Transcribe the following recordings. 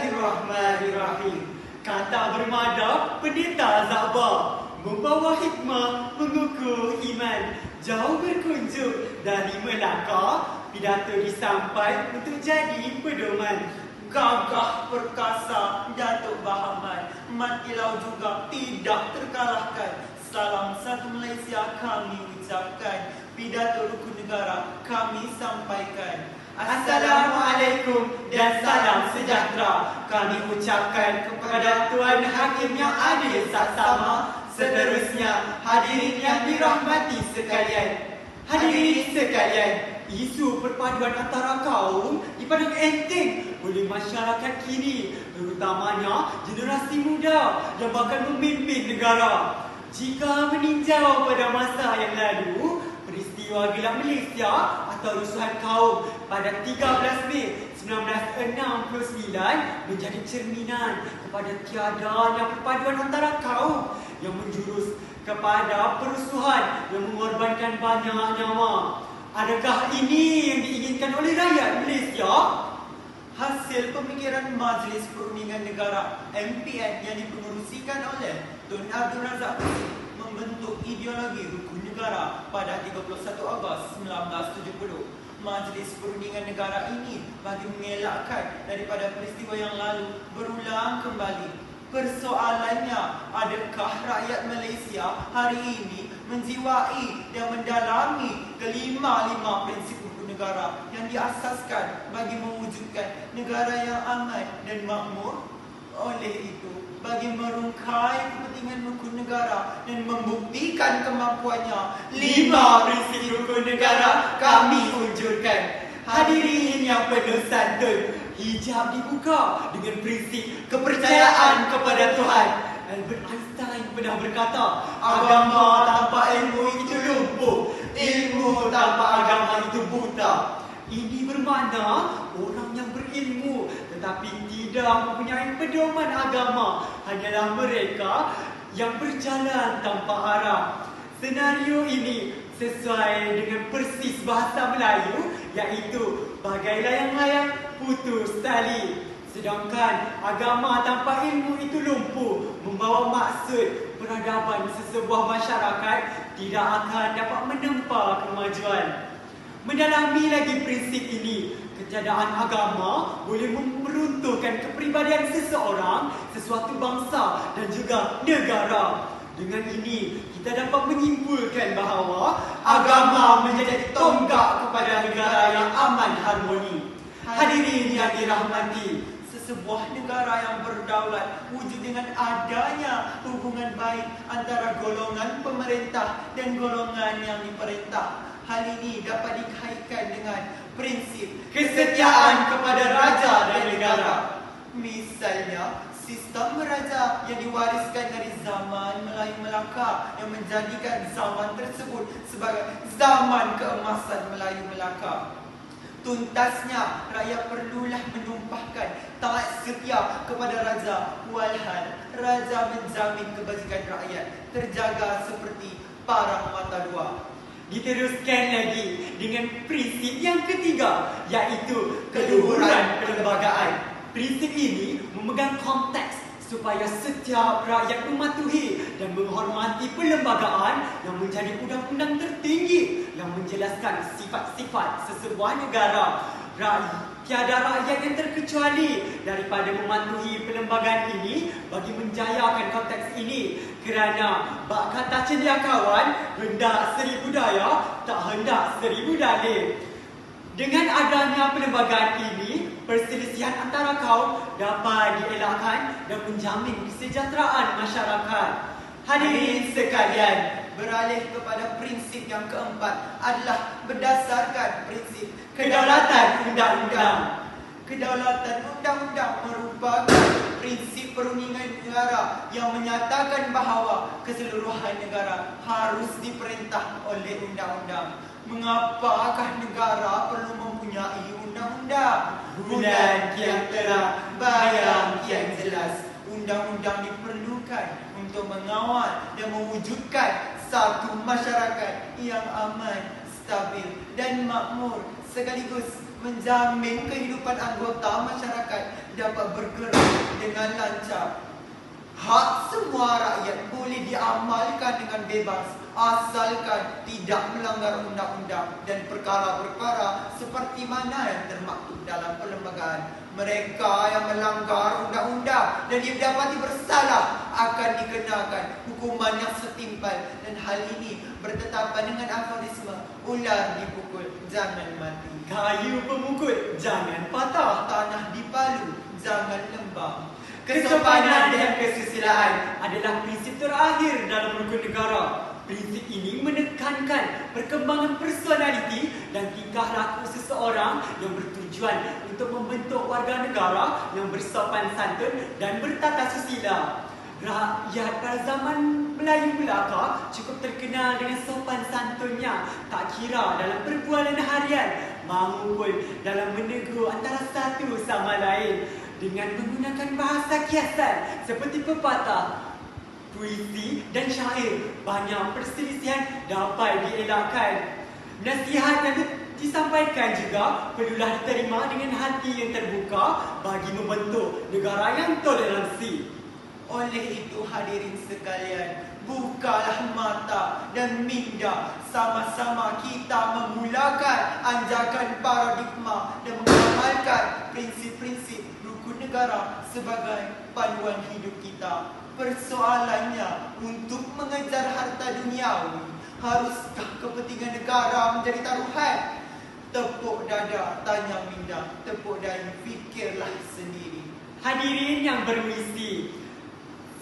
Bismillahirrahmanirrahim. Kata bermada Pendeta Zakbar, membawa hikmah, mengukuh iman, jauh berkunjung dari Melaka. Pidato disampai untuk jadi pedoman. Gagah perkasa Datuk Bahaman, matilau juga tidak terkalahkan. Salam satu Malaysia kami ucapkan, pidato rukun negara kami sampaikan. Assalamualaikum dan salam sejahtera kami ucapkan kepada Tuan Hakim yang adil saksama. Seterusnya hadirin yang dirahmati sekalian. Hadirin sekalian, isu perpaduan antara kaum dipandang enteng oleh masyarakat kini, terutamanya generasi muda yang bakal memimpin negara. Jika meninjau pada masa yang lalu, peristiwa gelap Malaysia atau rusuhan kaum pada 13 Mei 1969 menjadi cerminan kepada tiadanya perpaduan antara kaum yang menjurus kepada perusuhan yang mengorbankan banyak nyawa. Adakah ini yang diinginkan oleh rakyat Malaysia? Hasil pemikiran Majlis Perundingan Negara MPN yang dipengerusikan oleh Tun Abdul Razak membentuk ideologi rukun negara pada 31 Ogos 1970. Majlis Perundingan Negara ini bagi mengelakkan daripada peristiwa yang lalu berulang kembali. Persoalannya, adakah rakyat Malaysia hari ini menjiwai dan mendalami kelima-lima prinsip rukun negara yang diasaskan bagi mewujudkan negara yang aman dan makmur? Oleh itu, bagi merungkai kepentingan rukun negara dan membuktikan kemampuannya, 5 prinsip rukun negara kami unjurkan. Hadirin yang penuh santun, hijab dibuka dengan prinsip kepercayaan kepada Tuhan. Albert Einstein pernah berkata, agama tanpa ilmu itu lumpuh, ilmu tanpa agama itu buta. Ini bermakna orang yang berilmu tetapi tidak mempunyai pedoman agama hanyalah mereka yang berjalan tanpa arah. Senario ini sesuai dengan persis bahasa Melayu, iaitu bagai layang-layang putus tali. Sedangkan agama tanpa ilmu itu lumpuh, membawa maksud peradaban sesebuah masyarakat tidak akan dapat menempa kemajuan. Mendalami lagi prinsip ini, ketiadaan agama boleh meruntuhkan kepribadian seseorang, sesuatu bangsa dan juga negara. Dengan ini, kita dapat menyimpulkan bahawa agama menjadi tonggak kepada negara yang aman harmoni. Hadirin yang dirahmati, sesebuah negara yang berdaulat wujud dengan adanya hubungan baik antara golongan pemerintah dan golongan yang diperintah. Hal ini dapat dikaitkan dengan prinsip kesetiaan kepada raja dan negara. Misalnya, sistem raja yang diwariskan dari zaman Melayu Melaka yang menjadikan zaman tersebut sebagai zaman keemasan Melayu Melaka. Tuntasnya, rakyat perlulah menumpahkan taat setia kepada raja, walhal raja menjamin kebajikan rakyat terjaga seperti parang mata dua. Diteruskan lagi dengan prinsip yang ketiga, iaitu keluhuran perlembagaan. Prinsip ini memegang konteks supaya setiap rakyat mematuhi dan menghormati perlembagaan yang menjadi undang-undang tertinggi yang menjelaskan sifat-sifat sesebuah negara. Tiada rakyat yang terkecuali daripada mematuhi perlembagaan ini bagi menjayakan konteks ini, kerana bak kata cendekiawan, hendak seribu daya, tak hendak seribu dalil. Dengan adanya perlembagaan ini, perselisihan antara kaum dapat dielakkan dan menjamin kesejahteraan masyarakat. Hadirin sekalian, beralih kepada prinsip yang keempat adalah berdasarkan prinsip kedaulatan undang-undang. Kedaulatan undang-undang merupakan prinsip perundingan negara yang menyatakan bahawa keseluruhan negara harus diperintah oleh undang-undang. Mengapakah negara perlu mempunyai undang-undang? Bulan kian terang, bayang kian jelas. Undang-undang diperlukan untuk mengawal dan mewujudkan satu masyarakat yang aman, stabil dan makmur, sekaligus menjamin kehidupan anggota masyarakat dapat bergerak dengan lancar. Hak semua rakyat boleh diamalkan dengan bebas asalkan tidak melanggar undang-undang dan perkara-perkara seperti mana yang termaktub dalam perlembagaan. Mereka yang melanggar undang-undang dan didapati bersalah akan dikenakan hukuman yang setimpal, dan hal ini bertetapan dengan aforisme ular dipukul jangan mati, Kayu pemukul jangan patah. tanah dipalu jangan lembab. Kesopanan dan kesusilaan adalah prinsip terakhir dalam rukun negara. Prinsip ini menekankan perkembangan personaliti dan tingkah laku seseorang yang bertujuan untuk membentuk warga negara yang bersopan santun dan bertata susila. Rakyat pada zaman Melayu belaka cukup terkenal dengan sopan santunnya, tak kira dalam perbualan harian maupun dalam menegur antara satu sama lain. Dengan menggunakan bahasa kiasan seperti pepatah, puisi dan syair, banyak perselisihan dapat dielakkan. Nasihat yang disampaikan juga perlulah diterima dengan hati yang terbuka bagi membentuk negara yang toleransi. Oleh itu hadirin sekalian, bukalah mata dan minda, sama-sama kita memulakan anjakan paradigma dan mengamalkan prinsip-prinsip rukun negara sebagai panduan hidup kita. Persoalannya, untuk mengejar harta duniawi, haruskah kepentingan negara menjadi taruhan? Tepuk dada, tanya minda, tepuk dahi, fikirlah sendiri. Hadirin yang bermisi,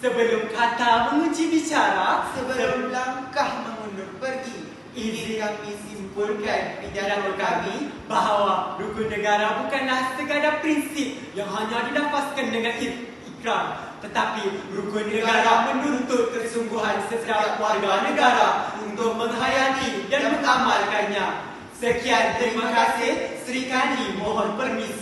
sebelum kata mengunci bicara, Sebelum langkah mengundur pergi, ingin kami simpulkan pidato kami bahawa rukun negara bukanlah sekadar prinsip yang hanya dilafazkan dengan ikrar, tetapi rukun negara menuntut kesungguhan setiap warga negara untuk menghayati dan mengamalkannya. Sekian, terima kasih. Sri Kandi mohon permisi.